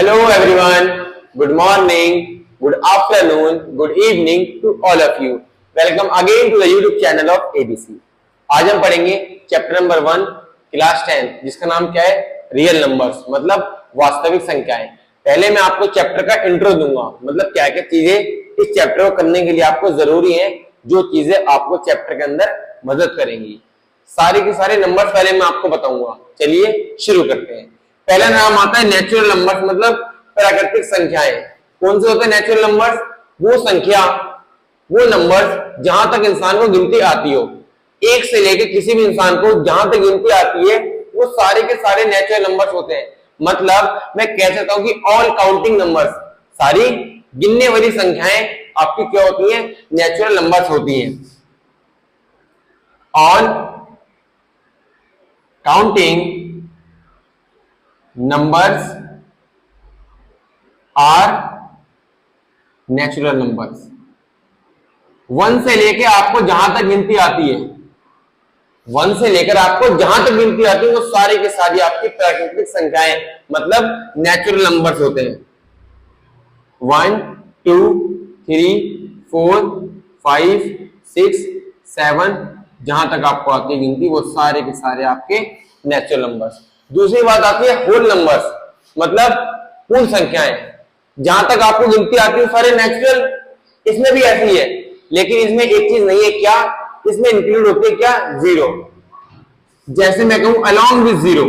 Hello everyone, good morning, good afternoon, good evening to all of you. Welcome again to the YouTube channel of ABC. आज हम पढ़ेंगे chapter number 1 class 10 जिसका नाम क्या है, real numbers मतलब वास्तविक संख्याएं। पहले मैं आपको चैप्टर का इंट्रो दूंगा, मतलब क्या क्या चीजें इस चैप्टर को करने के लिए आपको जरूरी है, जो चीजें आपको चैप्टर के अंदर मदद करेंगी। सारे के सारे नंबर्स पहले मैं आपको बताऊंगा। चलिए शुरू करते हैं। पहला नाम आता है नेचुरल नंबर्स मतलब प्राकृतिक संख्याएं। कौन से होते हैं नेचुरल नंबर्स? वो संख्या, वो नंबर्स जहां तक इंसान को गिनती आती हो, एक से लेकर किसी भी इंसान को जहां तक गिनती आती है वो सारे के सारे नेचुरल नंबर्स होते हैं। मतलब मैं कह सकता हूं कि ऑल काउंटिंग नंबर्स, सारी गिनने वाली संख्याएं आपकी क्या होती हैं, नेचुरल नंबर्स होती हैं। All counting numbers are natural numbers. 1 से लेकर आपको जहां तक गिनती आती है, 1 से लेकर आपको जहां तक गिनती आती है वो सारी की सारी आपकी प्राकृतिक संख्याएं मतलब नेचुरल नंबर्स होते हैं। 1 2 3 4 5 6 7 जहां तक आपको आती है गिनती वो सारे के सारे आपके नेचुरल नंबर्स। दूसरी बात आती है होल नंबर्स मतलब पूर्ण संख्याएं, जहां तक आपको गिनती आती है सारे नेचुरल। इसमें भी ऐसी है, लेकिन इसमें एक चीज नहीं है, क्या इसमें इंक्लूड होती है, क्या? जीरो। जैसे मैं कहूं along with zero,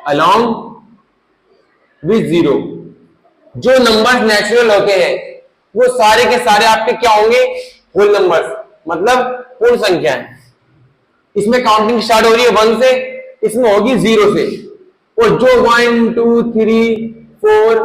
along with zero जो नंबर्स नेचुरल होते हैं वो सारे के सारे आपके क्या होंगे, होल नंबर्स मतलब पूर्ण संख्याएं। इसमें काउंटिंग स्टार्ट हो रही है 1 से, इसमें होगी 0 से, और जो 1 2 3 4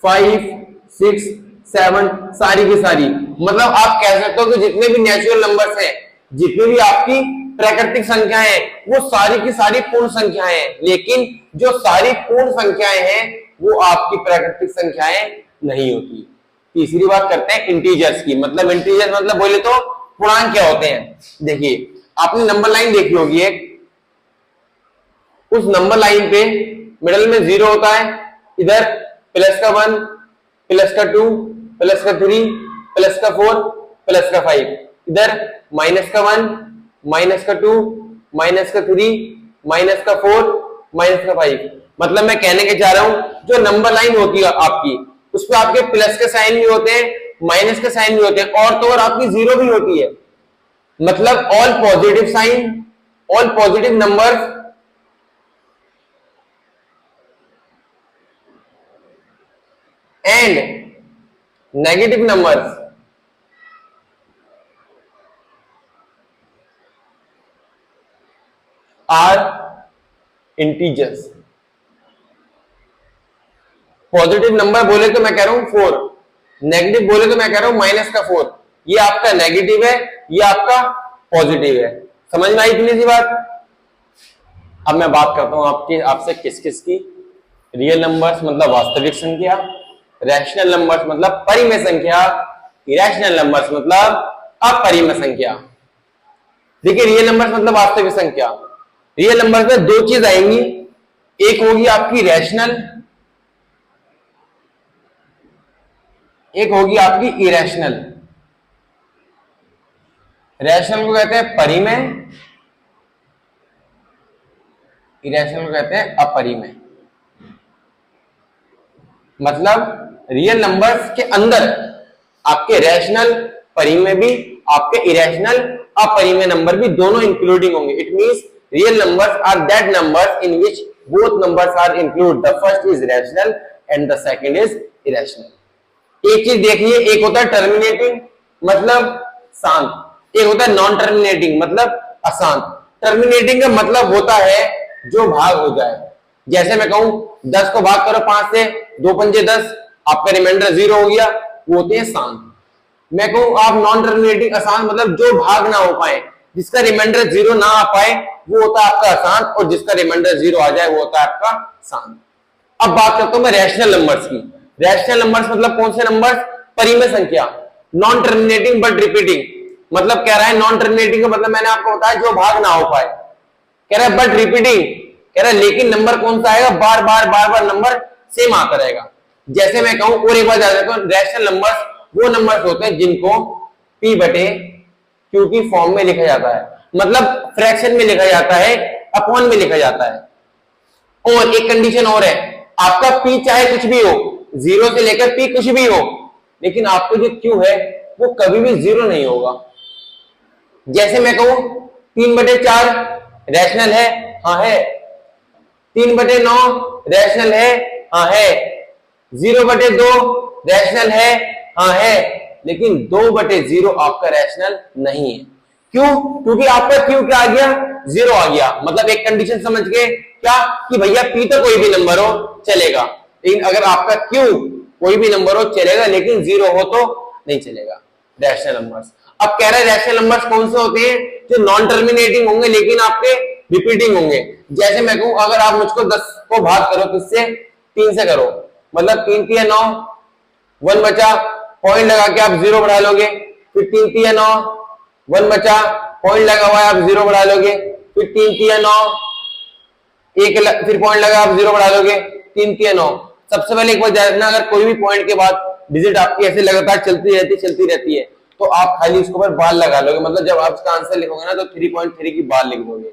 5 6 7 सारी की सारी, मतलब आप कह सकते हो कि जितने भी नेचुरल नंबर्स हैं, जितनी भी आपकी प्राकृतिक संख्याएं हैं वो सारी की सारी पूर्ण संख्याएं हैं। लेकिन जो सारी पूर्ण संख्याएं हैं वो आपकी प्राकृतिक संख्याएं नहीं होती। तीसरी बात करते हैं इंटीजर्स की, मतलब इंटीजर्स मतलब बोले तो पूर्णांक क्या होते हैं। देखिए आपने नंबर लाइन देखी होगी एक, उस नंबर लाइन पे मिडल में 0 होता है, इधर प्लस का 1 प्लस का 2 प्लस का 3 प्लस का 4 प्लस का 5, इधर माइनस का 1 माइनस का 2 माइनस का 3 माइनस का 4 माइनस का 5। मतलब मैं कहने के जा रहा हूं जो नंबर लाइन होती है आपकी उस पर आपके प्लस के साइन भी होते हैं, माइनस के साइन भी होते हैं, और तो और आपकी 0 भी होती है। मतलब all positive sign, all positive numbers and negative numbers are integers. Positive number बोले तो मैं कह रहा हूं 4, नेगेटिव बोले तो मैं कह रहा हूं माइनस का 4। ये आपका नेगेटिव है, ये आपका पॉजिटिव है। समझ में आई इतनी सी बात? अब मैं बात करता हूं आपसे किस किस की। रियल नंबर्स मतलब वास्तविक संख्या, रैशनल नंबर्स मतलब परिमेय संख्या, इरेशनल नंबर्स मतलब अपरिमेय संख्या। देखिए रियल नंबर्स मतलब वास्तविक संख्या, रियल नंबर्स में दो चीज आएंगी, एक होगी आपकी रैशनल, एक होगी आपकी इरेशनल। रैशनल को कहते हैं परिमेय, इरेशनल को कहते हैं अपरिमेय। मतलब रियल नंबर्स के अंदर आपके रैशनल परिमेय भी, आपके इरेशनल अपरिमेय नंबर भी दोनों इंक्लूडिंग होंगे। It means real numbers are that numbers in which both numbers are include, the first is rational and the second is irrational. एक चीज देखिए, एक होता है टर्मिनेटिंग मतलब शांत, एक होता है नॉन टर्मिनेटिंग मतलब अशांत। टर्मिनेटिंग का मतलब होता है जो भाग हो जाए। जैसे मैं कहूं 10 को भाग करो 5 से, 2 पंजे 10, आपका रिमाइंडर 0 हो गया, वो होते हैं शांत। मैं कहूं आप नॉन टर्मिनेटिंग अशांत मतलब जो भाग ना हो पाए, जिसका रिमाइंडर 0 ना आ पाए वो होता है आपका अशांत, और जिसका रिमाइंडर 0 आ जाए वो होता है आपका शांत। अब बात करता हूं मैं रैशनल नंबर्स की। रैशनल नंबर्स मतलब कौन से नंबर्स? परिमेय संख्या, नॉन टर्मिनेटिंग बट रिपीटिंग। मतलब कह रहा है नॉन टर्मिनेटिंग का मतलब मैंने आपको बताया जो भाग ना हो पाए, कह रहा है बट रिपीटिंग कह रहा है लेकिन नंबर कौन सा आएगा, बार बार नंबर सेम आता रहेगा। जैसे मैं कहूं और एक बार याद रखो, रैशनल नंबर्स वो नंबर्स होते हैं जिनको p बटे q की फॉर्म में लिखा जाता है, मतलब फ्रैक्शन में लिखा जाता है, अपॉन में लिखा जाता है। और एक कंडीशन और है, आपका p चाहे कुछ भी हो, 0 से लेकर p कुछ भी हो, लेकिन आपको जो q है वो कभी भी 0 नहीं होगा। जैसे मैं कहूं 3/4 रैशनल है, हाँ है। 3/9 रैशनल है, हाँ है। 0/2 रैशनल है, हाँ है। लेकिन 2/0 आपका रैशनल नहीं है। क्यों? क्योंकि आपका क्यू क्या आ गया, 0 आ गया। मतलब एक कंडीशन समझ गए क्या, कि भैया पी तो कोई भी नंबर हो चलेगा, लेकिन अगर आपका क्यू कोई भी नंबर हो चलेगा, लेकिन 0 हो तो नहीं चलेगा। Rational numbers. अब कह रहे हैं रैशनल नंबर्स कौन से होते हैं, जो नॉन टर्मिनेटिंग होंगे लेकिन आपके रिपीटिंग होंगे। जैसे मैं कहूं अगर आप मुझको 10 को भाग करो किससे, 3 से करो, मतलब 3 3 9, 1 बचा, पॉइंट लगा के आप 0 बढ़ा लोगे, फिर 3 3 9, 1 बचा, पॉइंट लगा हुआ है आप 0 बढ़ा लोगे, फिर 3 3 9, फिर पॉइंट लगा आप 0 बढ़ा लोगे, 3 3 9। सबसे पहले एक बार ध्यान रखना, अगर कोई भी पॉइंट के बाद डिजिट आपकी ऐसे लगातार चलती रहती है तो आप खाली इसके ऊपर बार लगा लोगे, मतलब जब आप इसका आंसर लिखोगे ना तो 3.3 की बार लिख दोगे।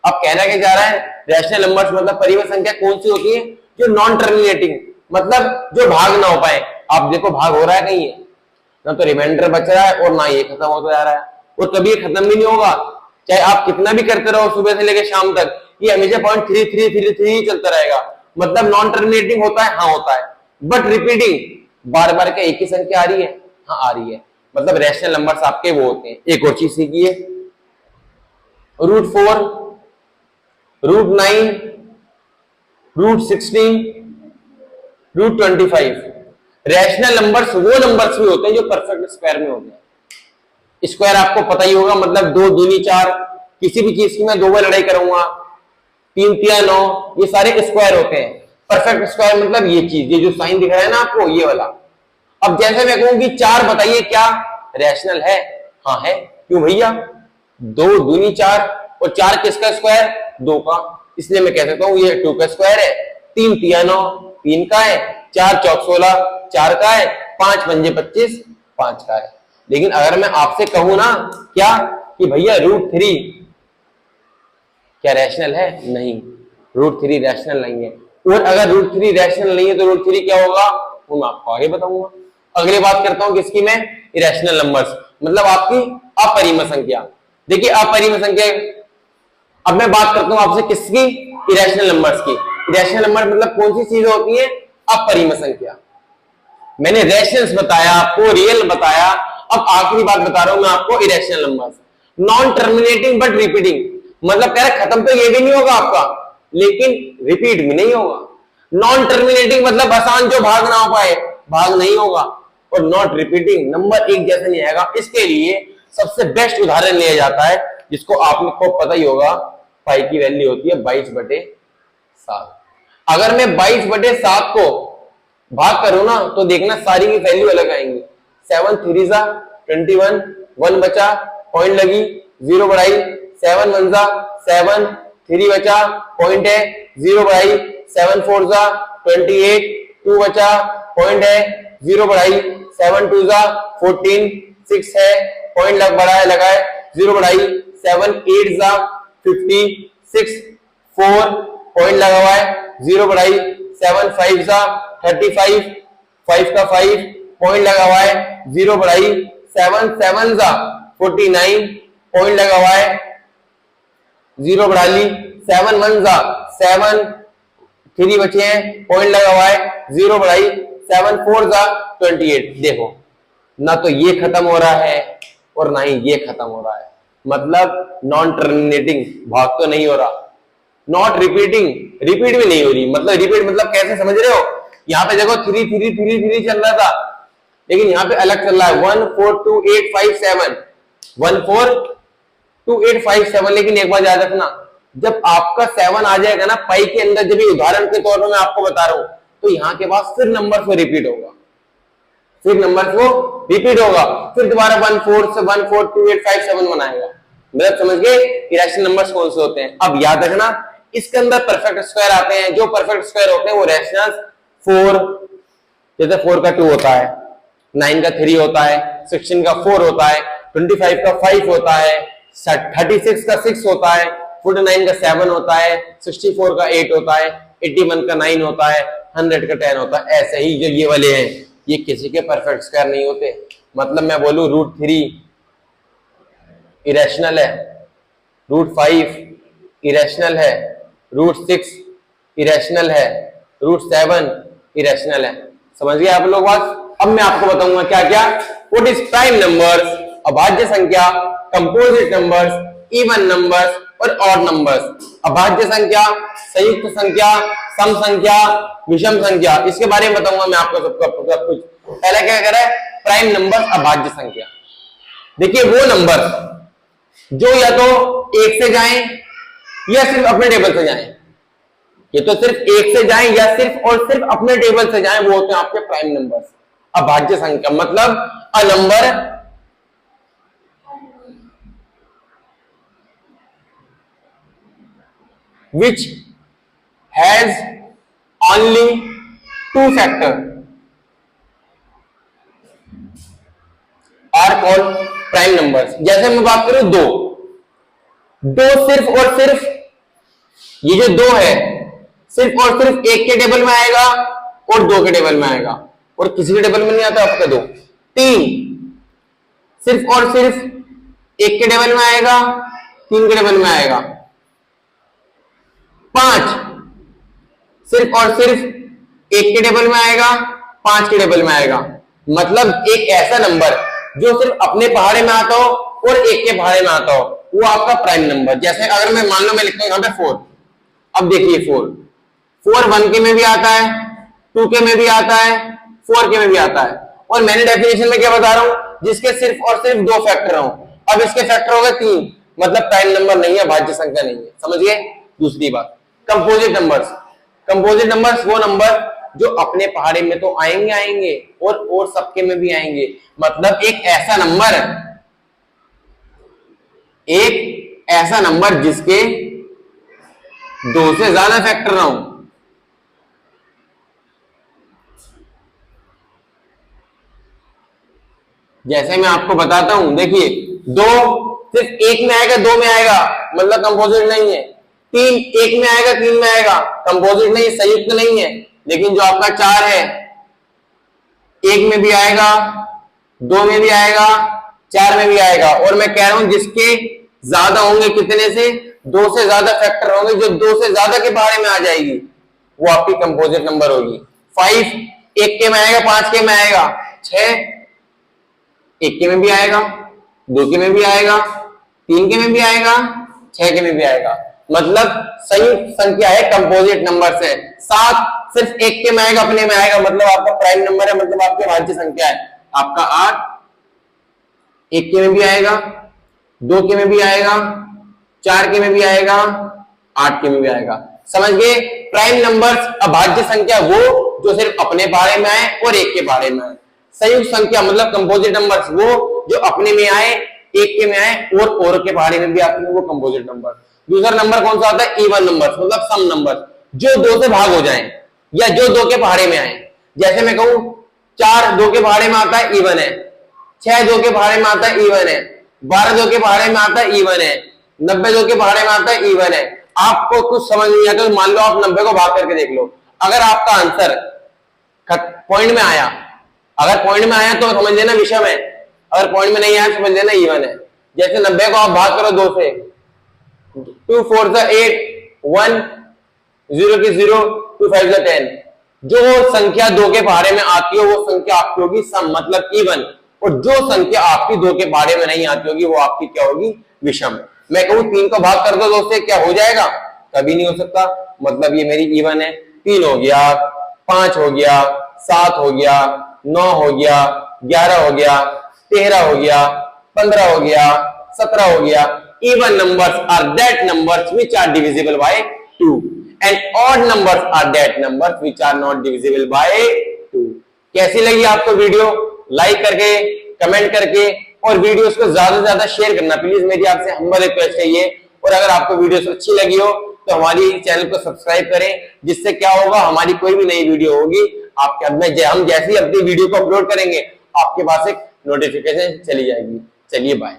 अब कहना क्या जा रहा है, रैशनल नंबर्स मतलब परिमेय संख्या कौन सी होती है, जो नॉन टर्मिनेटिंग, मतलब जो भाग ना हो पाए। आप देखो भाग हो रहा है कहीं, ना तो रिमाइंडर बच रहा है और ना ये खत्म होता जा रहा है, और कभी ये खत्म भी नहीं होगा, चाहे आप कितना भी करते रहो सुबह से लेकर शाम तक, ये हमेशा 0.3333 ही चलता रहेगा। मतलब नॉन टर्मिनेटिंग होता है, हाँ होता है, बट रिपीटिंग बार बार का एक ही संख्या आ रही है, हाँ आ रही है, मतलब रैशनल नंबर्स आपके वो होते हैं। एक और चीज सीखिए, √4, √9, √16, √25 रैशनल नंबर्स वो नंबर्स भी होते हैं जो परफेक्ट स्क्वायर में होते हैं। स्क्वायर आपको पता ही होगा, मतलब 2 दूनी 4, किसी भी चीज की मैं 2 बार लड़ाई करूंगा, 3 3 9, ये सारे स्क्वायर होते हैं। परफेक्ट स्क्वायर मतलब ये चीज, ये जो साइन दिख रहा है ना आपको, ये वाला। अब जैसे मैं कहूं कि 4 बताइए क्या रैशनल है, हाँ है। क्यों भैया, 2 दूनी 4, और 4 किसका स्क्वायर, 2 का, इसलिए मैं कह सकता हूं ये 2 का स्क्वायर है। 3 3 9, 3 का है, 4 चौक 16, 4 का है, 5 पंजे 25, 5 का है। लेकिन अगर मैं आपसे कहूं ना क्या, कि भैया √3 क्या रैशनल है, नहीं, √3 रैशनल नहीं है। और अगर √3 रैशनल नहीं है तो √3 क्या होगा, वो मैं आपको आगे बताऊंगा। अगली बात करता हूं किसकी मैं, इरेशनल नंबर्स, मतलब आपकी अपरिमेय संख्या। देखिए अपरिमेय संख्या, अब मैं बात करता हूं आपसे किसकी, इरेशनल नंबर्स की। इरेशनल नंबर मतलब कौन सी चीजें होती हैं, अपरिमेय संख्या। मैंने रैशनल्स बताया आपको, रियल बताया, अब आखिरी बात बता रहा हूं मैं आपको, irrational numbers. Non terminating but repeating, मतलब कह रहा खत्म तो ये भी नहीं होगा आपका, लेकिन रिपीट भी नहीं होगा। नॉन टर्मिनेटिंग मतलब आसान, जो भाग ना हो पाए, भाग नहीं होगा। और नॉट रिपीटिंग, नंबर एक जैसे नहीं आएगा। इसके लिए सबसे बेस्ट उदाहरण लिया जाता है, जिसको आपको पता ही होगा, पाई की वैल्यू होती है 22/7। अगर मैं 22/7 को भाग करूं ना तो देखना सारी की वैल्यू अलग आएंगी। 7 3 जा 21, 1 बचा, पॉइंट लगी, 0 बढ़ाई, 7 1 जा 7, 3 बचा, पॉइंट है, 0 बढ़ाई, 7 4 जा 28, 2 बचा, पॉइंट है, 0 बढ़ाई, 7 2 जा 14, 6 है, पॉइंट बढ़ाया लगाए, 0 बढ़ाई, 7 8 जा 50, 6 4, पॉइंट लगा हुआ है, 0 बढ़ाई, 7 5 जा 35, 5 का 5, पॉइंट लगा हुआ है, 0 बढ़ाई, 7 7 जा 49, पॉइंट लगा हुआ है, 0 बढ़ा ली, 7 1 जा 7, 3 बचे हैं, पॉइंट लगा हुआ है, 0 बढ़ाई, 7 4 जा 28। देखो ना तो ये खत्म हो रहा है और ना ही ये खत्म हो रहा है, मतलब नॉन टर्मिनेटिंग, भाग तो नहीं हो रहा। नॉट रिपीटिंग, रिपीट भी नहीं हो रही, मतलब रिपीट मतलब कैसे समझ रहे हो, यहाँ पे देखो 3 3 3 3 चल रहा था, लेकिन यहाँ पे अलग चल रहा है, 1 4 2 8 5 7, 1 4 2 8 5 7। लेकिन एक बार याद रखना, जब आपका 7 आ जाएगा ना पाई के अंदर, जब ये उदाहरण के तौर पर मैं आपको बता रहा हूं, तो यहाँ के बाद फिर नंबर को रिपीट होगा, फिर नंबर को रिपीट होगा, फिर दोबारा 1 4 से 1 4 2 8 5 7 बनाएगा। मतलब समझ गए इरेशनल नंबर्स कौन से होते हैं। अब याद रखना इसके अंदर परफेक्ट स्क्वायर आते हैं। जो परफेक्ट स्क्वायर होते हैं वो रैशनल्स 4, जैसे 4 का 2 होता है, 9 का 3 होता है, 16 का 4 होता है, 25 का 5 होता है, 36 का 6 होता है, 49 का 7 होता है, 64 का 8 होता है, 81 का 9 होता है, 100 का 10 होता है। ऐसे ही जो ये वाले हैं ये किसी के परफेक्ट स्क्वायर नहीं होते। मतलब मैं बोलूं √3 इरेशनल है, √5 इरेशनल है, √6 इरेशनल है, √7 इरेशनल है। समझ गए आप लोग बात? अब मैं आपको बताऊंगा क्या क्या, व्हाट इज प्राइम नंबर्स, अभाज्य संख्या, कंपोजिट नंबर्स, इवन नंबर्स और ऑड नंबर्स। अभाज्य संख्या, संयुक्त संख्या, सम संख्या, विषम संख्या, इसके बारे में बताऊंगा मैं आपको सब कुछ। पहले क्या करें, प्राइम नंबर, अभाज्य संख्या। देखिए वो नंबर जो या तो 1 से जाएं या सिर्फ अपने टेबल से जाएं, ये तो सिर्फ 1 से जाएं या सिर्फ और सिर्फ अपने टेबल से जाएं, वो होते हैं आपके प्राइम नंबर्स। अभाज्य संख्या मतलब a number which has only 2 factor are called prime numbers। जैसे मैं बात करूं दो सिर्फ और सिर्फ, ये जो 2 है सिर्फ और सिर्फ 1 के टेबल में आएगा और 2 के टेबल में आएगा, और किसी के टेबल में नहीं आता आपका 2। 3 सिर्फ और सिर्फ 1 के टेबल में आएगा, 3 के टेबल में आएगा। 5 सिर्फ और सिर्फ 1 के टेबल में आएगा, 5 के टेबल में आएगा। मतलब एक ऐसा नंबर जो सिर्फ अपने पहाड़े में आता हो और 1 के पहाड़े में आता हो, वो आपका प्राइम नंबर। जैसे अगर मैं मान लो मैं लिखता हूं यहां पे 4, अब देखिए 4 1 के में भी आता है, 2 के में भी आता है, 4 के में भी आता है। और मैंने डेफिनेशन में क्या बता रहा हूं, जिसके सिर्फ और सिर्फ 2 फैक्टर हो। अब इसके फैक्टर हो गए 3, मतलब प्राइम नंबर नहीं है, भाज्य संख्या नहीं है। समझ गए? दूसरी बात, कंपोजिट नंबर्स। कंपोजिट नंबर्स वो नंबर जो अपने पहाड़े में तो आएंगे और सबके में भी आएंगे। मतलब एक ऐसा नंबर जिसके 2 से ज्यादा फैक्टर ना हो। जैसे मैं आपको बताता हूं, देखिए 2 सिर्फ 1 में आएगा, 2 में आएगा, मतलब कंपोजिट नहीं है। 3 1 में आएगा, 3 में आएगा, कंपोजिट नहीं, संयुक्त नहीं है। लेकिन जो आपका 4 है, 1 में भी आएगा, 2 में भी आएगा, 4 में भी आएगा। और मैं कह रहा हूं जिसके ज्यादा होंगे, कितने से, 2 से ज्यादा फैक्टर होंगे, जो 2 से ज्यादा के बारे में आ जाएगी, वो आपकी कंपोजिट नंबर होगी। 5 1 के में आएगा, 5 के में आएगा, 6 1 के में भी आएगा, 2 के में भी आएगा, 3 के में भी आएगा, 6 के में भी आएगा। मतलब संयुक्त संख्या है, कंपोजिट नंबर से। 7 सिर्फ 1 के में आएगा, अपने में आएगा, मतलब आपका प्राइम नंबर है, मतलब आपकी भाज्य संख्या है। आपका 8 1 के में भी आएगा, 2 के में भी आएगा, 4 के में भी आएगा, 8 के में भी आएगा। समझ गए? प्राइम नंबर्स, अभाज्य संख्या वो जो सिर्फ अपने बारे में आए और 1 के बारे में आए। संयुक्त संख्या मतलब कंपोजिट नंबर्स वो जो अपने में आए, 1 के में आए और के बारे में भी आते हैं, वो कंपोजिट नंबर। दूसरा नंबर कौन सा आता है? इवन नंबर, मतलब सम नंबर, जो 2 से भाग हो जाएं या जो 2 के पहाड़े में आए। जैसे मैं कहूं 4 2 के पहाड़े में आता है, इवन है। 6 2 के पहाड़े में आता है, इवन है। 12 2 के पहाड़े में आता है, इवन है। 90 2 के पहाड़े में आता है, इवन है। आपको कुछ समझ नहीं आता तो मान लो आप 90 को भाग करके देख लो। अगर आपका आंसर पॉइंट में आया, अगर पॉइंट में आया तो समझ लेना विषम है, अगर पॉइंट में नहीं आया समझ लेना इवन है। जैसे 90 को आप भाग करो 2 से, 2 4 8, 1 0 की 0, 2 5 10। जो संख्या 2 के पहाड़े में आती हो वो संख्या आपकी होगी सम, मतलब इवन। और जो संख्या आपकी 2 के पहाड़े में नहीं आती होगी वो आपकी क्या होगी? विषम। मैं कहूं 3 को भाग कर दो 2 से, क्या हो जाएगा? कभी नहीं हो सकता, मतलब ये मेरी इवन है। 3 हो गया, 5 हो गया, 7 हो गया, 9 हो गया, 11 हो गया, 13 हो गया, 15 हो गया, 17 हो गया। Even numbers are that numbers which are divisible by 2 and odd numbers are that numbers which are not divisible by 2। कैसी लगी आपको वीडियो? लाइक करके, कमेंट करके और वीडियोस को ज्यादा से ज्यादा शेयर करना प्लीज, मेरी आपसे हम्बल रिक्वेस्ट है ये। और अगर आपको वीडियोस अच्छी लगी हो तो हमारी चैनल को सब्सक्राइब करें, जिससे क्या होगा, हमारी कोई भी नई वीडियो होगी आपके हम जैसे ही अपनी वीडियो को अपलोड करेंगे आपके पास एक नोटिफिकेशन चली जाएगी। चलिए बाय।